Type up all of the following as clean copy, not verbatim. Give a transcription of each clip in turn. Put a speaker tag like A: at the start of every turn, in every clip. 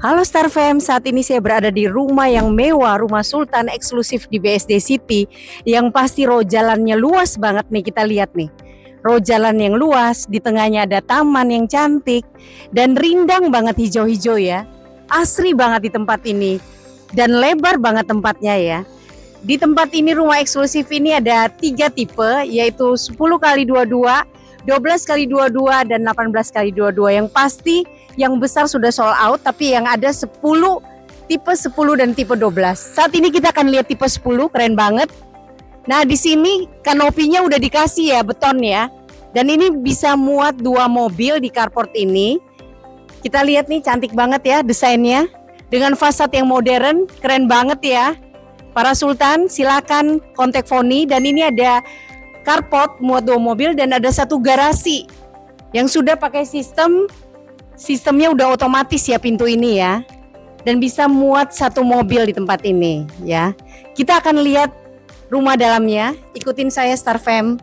A: Halo Star Fam, saat ini saya berada di rumah yang mewah, rumah sultan eksklusif di BSD City, yang pasti row jalannya luas banget nih, kita lihat nih. Row jalan yang luas, di tengahnya ada taman yang cantik, dan rindang banget hijau-hijau ya. Asri banget di tempat ini, dan lebar banget tempatnya ya. Di tempat ini, rumah eksklusif ini ada 3 tipe, yaitu 10 kali 22, 12 kali 22, dan 18 kali 22. Yang pasti yang besar sudah sold out, tapi yang ada 10, tipe 10 dan tipe 12. Saat ini kita akan lihat tipe 10, keren banget. Nah, di sini kanopinya udah dikasih ya, beton ya. Dan ini bisa muat 2 mobil di carport ini. Kita lihat nih, cantik banget ya desainnya. Dengan fasad yang modern, keren banget ya. Para sultan silakan kontak Foni. Dan ini ada carport muat 2 mobil dan ada 1 garasi yang sudah pakai Sistemnya udah otomatis ya pintu ini ya. Dan bisa muat 1 mobil di tempat ini ya. Kita akan lihat rumah dalamnya. Ikutin saya Star Fam.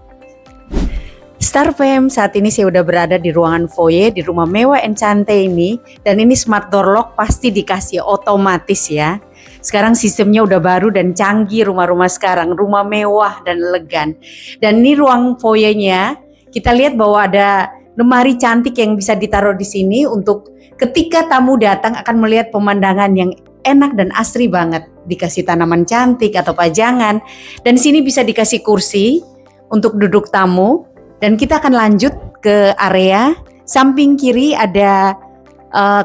A: Star Fam, saat ini saya udah berada di ruangan foyer di rumah mewah Enchante ini. Dan ini smart door lock pasti dikasih otomatis ya. Sekarang sistemnya udah baru dan canggih rumah-rumah sekarang. Rumah mewah dan elegan. Dan ini ruang foyernya. Kita lihat bahwa ada lemari cantik yang bisa ditaruh di sini untuk ketika tamu datang akan melihat pemandangan yang enak dan asri banget. Dikasih tanaman cantik atau pajangan. Dan sini bisa dikasih kursi untuk duduk tamu. Dan kita akan lanjut ke area. Samping kiri ada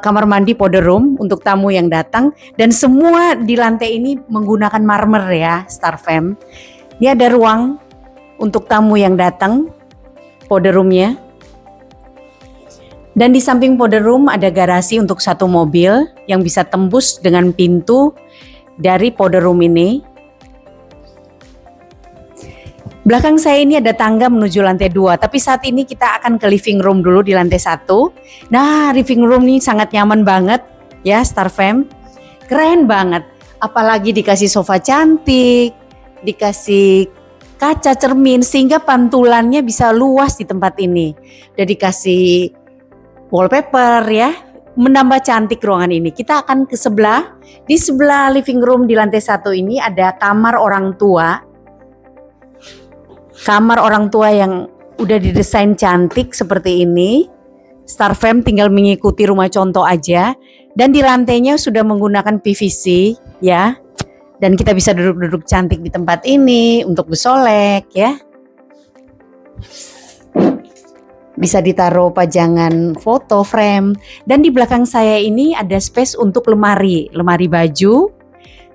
A: kamar mandi powder room untuk tamu yang datang. Dan semua di lantai ini menggunakan marmer ya, Star Fam. Ini ada ruang untuk tamu yang datang, powder roomnya. Dan di samping powder room ada garasi untuk 1 mobil yang bisa tembus dengan pintu dari powder room ini. Belakang saya ini ada tangga menuju lantai 2, tapi saat ini kita akan ke living room dulu di lantai 1. Nah, living room ini sangat nyaman banget ya Star Fam. Keren banget, apalagi dikasih sofa cantik, dikasih kaca cermin sehingga pantulannya bisa luas di tempat ini. Udah dikasih wallpaper ya, menambah cantik ruangan ini. Kita akan ke sebelah. Di sebelah living room di lantai 1 ini ada kamar orang tua. Kamar orang tua yang udah didesain cantik seperti ini. Star Fam tinggal mengikuti rumah contoh aja. Dan di lantainya sudah menggunakan PVC ya. Dan kita bisa duduk-duduk cantik di tempat ini untuk bersolek ya. Bisa ditaruh pajangan foto frame. Dan di belakang saya ini ada space untuk lemari baju.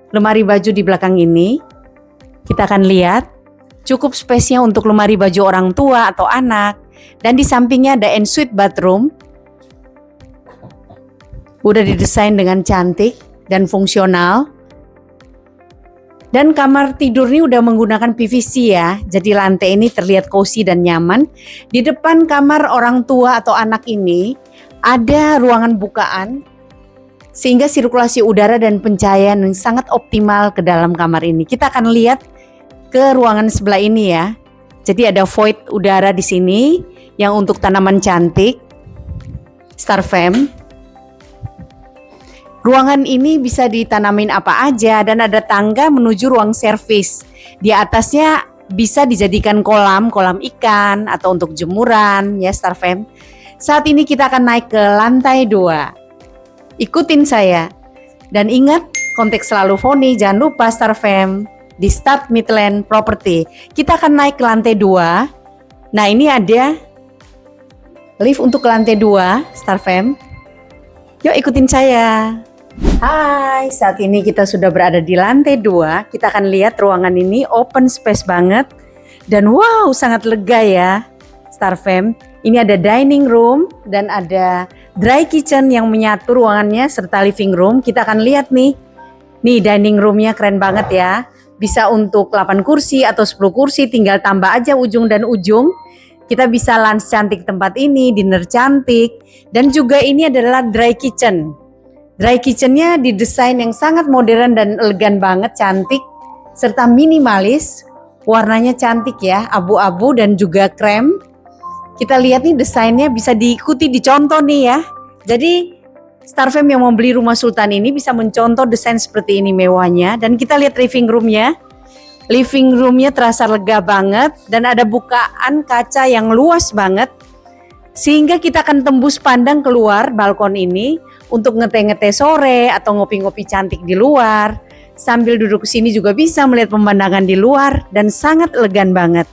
A: Lemari baju di belakang ini. Kita akan lihat cukup space-nya untuk lemari baju orang tua atau anak. Dan di sampingnya ada ensuite bathroom. Udah didesain dengan cantik dan fungsional. Dan kamar tidur ini udah menggunakan PVC ya. Jadi lantai ini terlihat cozy dan nyaman. Di depan kamar orang tua atau anak ini ada ruangan bukaan. Sehingga sirkulasi udara dan pencahayaan yang sangat optimal ke dalam kamar ini. Kita akan lihat ke ruangan sebelah ini ya. Jadi ada void udara di sini yang untuk tanaman cantik. Star Fam. Ruangan ini bisa ditanamin apa aja dan ada tangga menuju ruang servis. Di atasnya bisa dijadikan kolam ikan atau untuk jemuran ya Star Fam. Saat ini kita akan naik ke lantai 2. Ikutin saya. Dan ingat, kontak selalu Foni, jangan lupa Star Fam di Start Midland Property. Kita akan naik ke lantai 2. Nah, ini ada lift untuk ke lantai 2 Star Fam. Yuk ikutin saya. Hai, saat ini kita sudah berada di lantai 2. Kita akan lihat ruangan ini open space banget. Dan wow, sangat lega ya Star Fam. Ini ada dining room dan ada dry kitchen yang menyatu ruangannya serta living room. Kita akan lihat nih. Nih dining roomnya keren banget ya. Bisa untuk 8 kursi atau 10 kursi, tinggal tambah aja ujung dan ujung. Kita bisa lunch cantik tempat ini, dinner cantik. Dan juga ini adalah dry kitchen. Dry kitchennya didesain yang sangat modern dan elegan banget, cantik, serta minimalis. Warnanya cantik ya, abu-abu dan juga krem. Kita lihat nih desainnya bisa diikuti, dicontoh nih ya. Jadi Starfam yang membeli rumah sultan ini bisa mencontoh desain seperti ini mewahnya. Dan kita lihat living roomnya. Living roomnya terasa lega banget dan ada bukaan kaca yang luas banget. Sehingga kita akan tembus pandang keluar balkon ini untuk ngeteh-ngeteh sore atau ngopi-ngopi cantik di luar. Sambil duduk sini juga bisa melihat pemandangan di luar dan sangat elegan banget.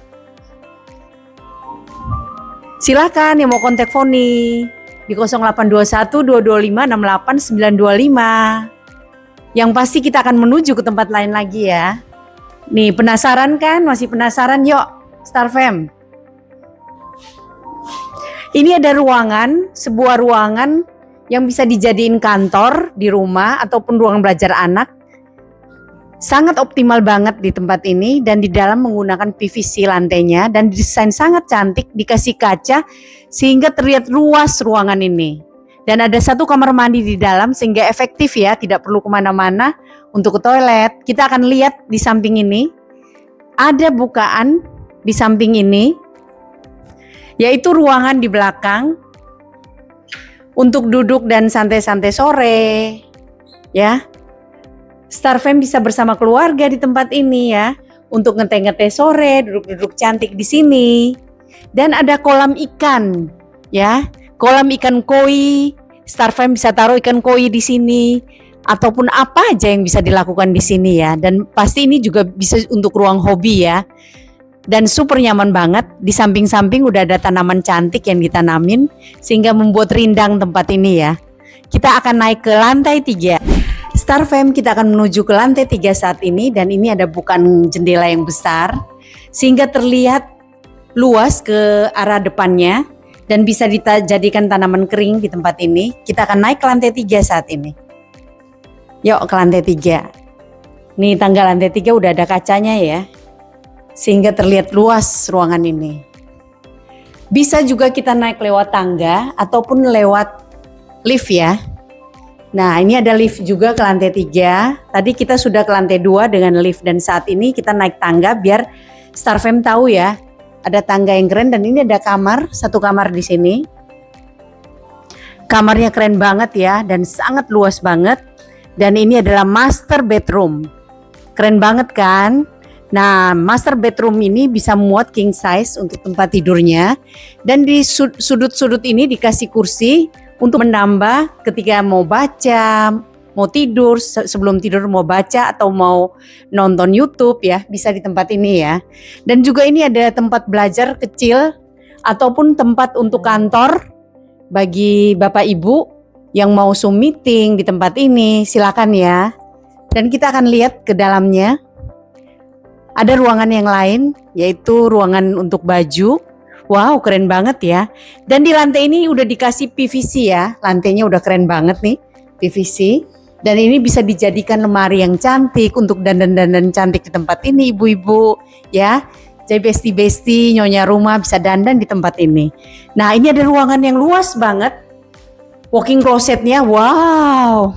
A: Silakan yang mau kontak Foni di 0821 225 68 925. Yang pasti kita akan menuju ke tempat lain lagi ya. Nih penasaran kan? Masih penasaran? Yuk Starfam. Ini ada ruangan, sebuah ruangan yang bisa dijadiin kantor di rumah ataupun ruang belajar anak. Sangat optimal banget di tempat ini dan di dalam menggunakan PVC lantainya dan desain sangat cantik, dikasih kaca sehingga terlihat luas ruangan ini. Dan ada satu kamar mandi di dalam sehingga efektif ya, tidak perlu kemana-mana untuk ke toilet. Kita akan lihat di samping ini, ada bukaan di samping ini, yaitu ruangan di belakang untuk duduk dan santai-santai sore ya. Starfam bisa bersama keluarga di tempat ini ya, untuk ngeteh-ngeteh sore, duduk-duduk cantik di sini. Dan ada kolam ikan ya, kolam ikan koi. Starfam bisa taruh ikan koi di sini ataupun apa aja yang bisa dilakukan di sini ya. Dan pasti ini juga bisa untuk ruang hobi ya. Dan super nyaman banget. Di samping-samping udah ada tanaman cantik yang ditanamin sehingga membuat rindang tempat ini ya. Kita akan naik ke lantai 3. Starfam kita akan menuju ke lantai 3 saat ini dan ini ada bukaan jendela yang besar sehingga terlihat luas ke arah depannya dan bisa dijadikan tanaman kering di tempat ini. Kita akan naik ke lantai 3 saat ini. Yuk ke lantai 3. Nih tangga lantai 3 udah ada kacanya ya, sehingga terlihat luas ruangan ini. Bisa juga kita naik lewat tangga ataupun lewat lift ya. Nah ini ada lift juga ke lantai 3. Tadi kita sudah ke lantai 2 dengan lift dan saat ini kita naik tangga biar Starfam tahu ya. Ada tangga yang keren dan ini ada kamar, satu kamar di sini. Kamarnya keren banget ya dan sangat luas banget. Dan ini adalah master bedroom. Keren banget kan? Nah master bedroom ini bisa muat king size untuk tempat tidurnya. Dan di sudut-sudut ini dikasih kursi untuk menambah ketika mau baca, mau tidur, sebelum tidur mau baca atau mau nonton YouTube ya, bisa di tempat ini ya. Dan juga ini ada tempat belajar kecil ataupun tempat untuk kantor bagi Bapak Ibu yang mau Zoom meeting di tempat ini, silakan ya. Dan kita akan lihat ke dalamnya. Ada ruangan yang lain yaitu ruangan untuk baju. Wow, keren banget ya. Dan di lantai ini udah dikasih PVC ya. Lantainya udah keren banget nih, PVC. Dan ini bisa dijadikan lemari yang cantik untuk dandan-dandan cantik di tempat ini, ibu-ibu ya. Jadi besti-besti, nyonya rumah bisa dandan di tempat ini. Nah, ini ada ruangan yang luas banget. Walking closetnya, wow.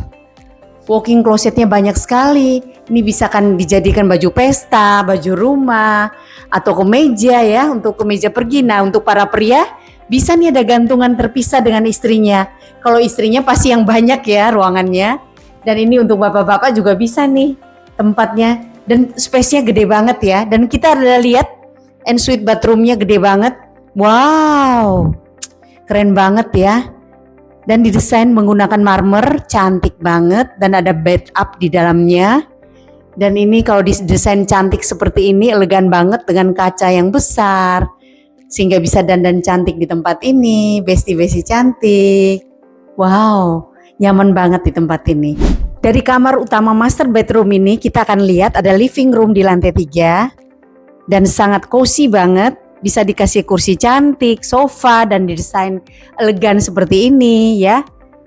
A: Walking closetnya banyak sekali. Ini bisa kan dijadikan baju pesta, baju rumah, atau kemeja ya, untuk kemeja pergi. Nah untuk para pria bisa nih ada gantungan terpisah dengan istrinya. Kalau istrinya pasti yang banyak ya ruangannya. Dan ini untuk bapak-bapak juga bisa nih tempatnya. Dan space-nya gede banget ya. Dan kita ada lihat ensuite bathroom-nya gede banget. Wow, keren banget ya. Dan didesain menggunakan marmer, cantik banget. Dan ada bathtub di dalamnya. Dan ini kalau didesain cantik seperti ini, elegan banget dengan kaca yang besar. Sehingga bisa dandan cantik di tempat ini, besti-besti cantik. Wow, nyaman banget di tempat ini. Dari kamar utama master bedroom ini, kita akan lihat ada living room di lantai 3. Dan sangat cozy banget, bisa dikasih kursi cantik, sofa, dan didesain elegan seperti ini ya.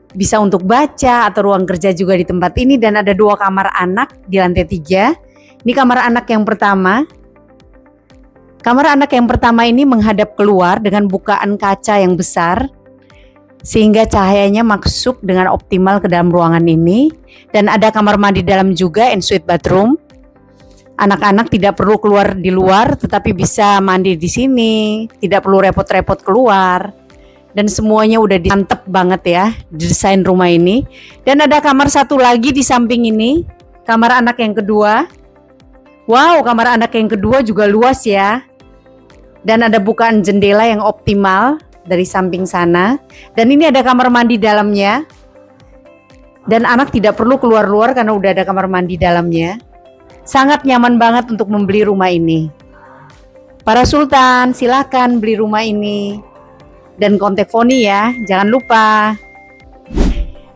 A: Bisa untuk baca atau ruang kerja juga di tempat ini dan ada 2 kamar anak di lantai 3. Ini kamar anak yang pertama. Kamar anak yang pertama ini menghadap keluar dengan bukaan kaca yang besar sehingga cahayanya masuk dengan optimal ke dalam ruangan ini. Dan ada kamar mandi dalam juga, ensuite bathroom. Anak-anak tidak perlu keluar di luar tetapi bisa mandi di sini, tidak perlu repot-repot keluar. dan semuanya udah mantep banget ya desain rumah ini. Dan ada kamar satu lagi di samping ini, kamar anak yang kedua. Wow, kamar anak yang kedua juga luas ya. Dan ada bukaan jendela yang optimal dari samping sana. Dan ini ada kamar mandi dalamnya. Dan anak tidak perlu keluar-luar karena udah ada kamar mandi dalamnya. Sangat nyaman banget untuk membeli rumah ini. Para Sultan, silakan beli rumah ini. Dan kontak Foni ya, jangan lupa.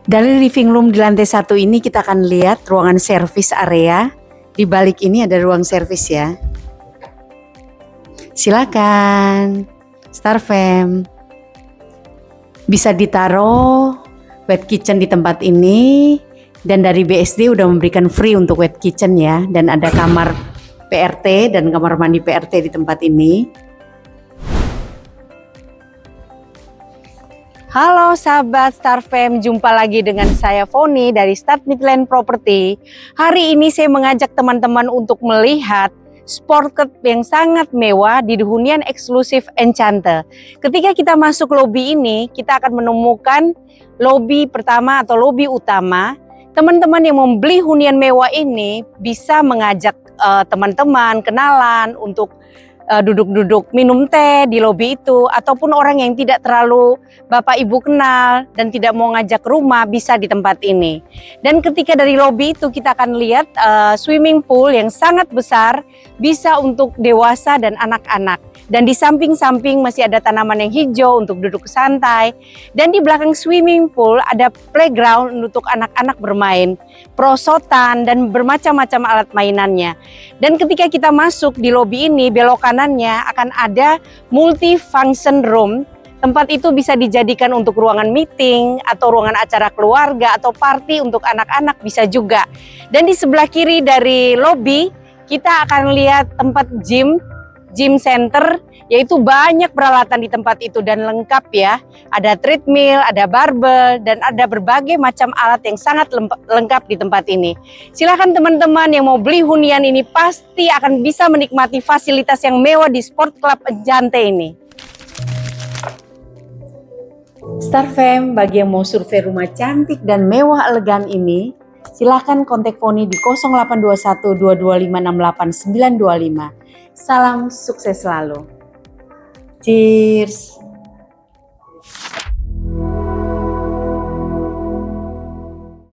A: Dari living room di lantai 1 ini kita akan lihat ruangan servis area. Di balik ini ada ruang servis ya. Silakan, Starfam. Bisa ditaruh wet kitchen di tempat ini. Dan dari BSD udah memberikan free untuk wet kitchen ya. Dan ada kamar PRT dan kamar mandi PRT di tempat ini. Halo sahabat Starfam, jumpa lagi dengan saya Foni dari Start Midland Property. Hari ini saya mengajak teman-teman untuk melihat Sportcat yang sangat mewah di hunian eksklusif Enchanter. Ketika kita masuk lobi ini, kita akan menemukan lobi pertama atau lobi utama. Teman-teman yang membeli hunian mewah ini bisa mengajak teman-teman, kenalan untuk duduk-duduk minum teh di lobi itu, ataupun orang yang tidak terlalu bapak ibu kenal dan tidak mau ngajak rumah bisa di tempat ini. Dan ketika dari lobi itu kita akan lihat swimming pool yang sangat besar, bisa untuk dewasa dan anak-anak. Dan di samping-samping masih ada tanaman yang hijau untuk duduk santai. Dan di belakang swimming pool ada playground untuk anak-anak bermain, perosotan dan bermacam-macam alat mainannya. Dan ketika kita masuk di lobi ini, belok kanannya akan ada multi-function room. Tempat itu bisa dijadikan untuk ruangan meeting atau ruangan acara keluarga atau party untuk anak-anak bisa juga. Dan di sebelah kiri dari lobi kita akan lihat tempat gym center, yaitu banyak peralatan di tempat itu dan lengkap ya. Ada treadmill, ada barbel, dan ada berbagai macam alat yang sangat lengkap di tempat ini. Silakan teman-teman yang mau beli hunian ini pasti akan bisa menikmati fasilitas yang mewah di Sport Club Enchanter ini. Starfam, bagi yang mau survei rumah cantik dan mewah elegan ini, silakan kontak Foni di 0821 225 68925. Salam sukses selalu. Cheers.